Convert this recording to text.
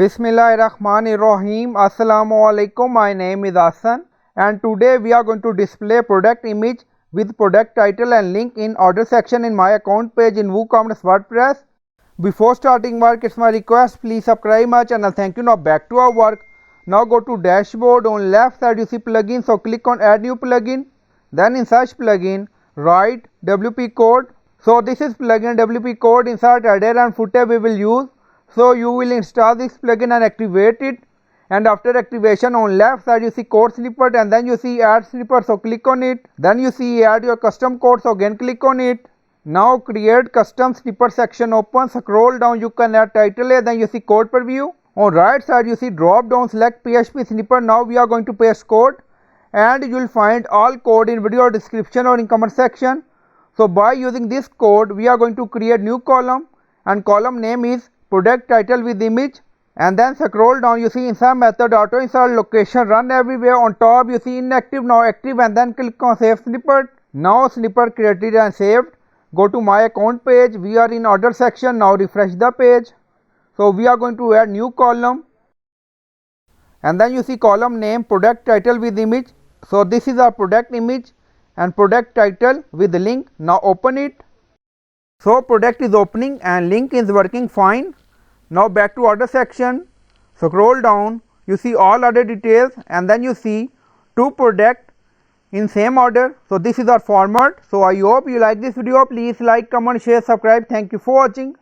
Bismillahirrahmanirrahim. Assalamu alaikum. My name is Hassan and today we are going to display product image with product title and link in order section in my account page in WooCommerce WordPress. Before starting work, it's my request, please subscribe my channel. Thank you. Now back to our work. Now go to dashboard. On left side you see plugin, so click on add new plugin. Then in search plugin write WP code. So this is plugin WP code. Insert header and footer we will use. So you will install this plugin and activate it, and after activation on left side you see code snippet and then you see add snippet, so click on it. Then you see add your custom code, so again click on it. Now create custom snippet section open, scroll down, you can add title here, then you see code preview. On right side you see drop down, select PHP snippet. Now we are going to paste code and you will find all code in video description or in comment section. So by using this code we are going to create new column and column name is product title with image, and then scroll down, you see insert method, auto insert location, run everywhere. On top you see inactive, now active, and then click on save snippet. Now snippet created and saved. Go to my account page, we are in order section. Now refresh the page. So we are going to add new column and then you see column name product title with image. So this is our product image and product title with link. Now open it. So product is opening and link is working fine. Now back to order section, scroll down, you see all order details and then you see two product in same order. So this is our format. So I hope you like this video. Please like, comment, share, subscribe. Thank you for watching.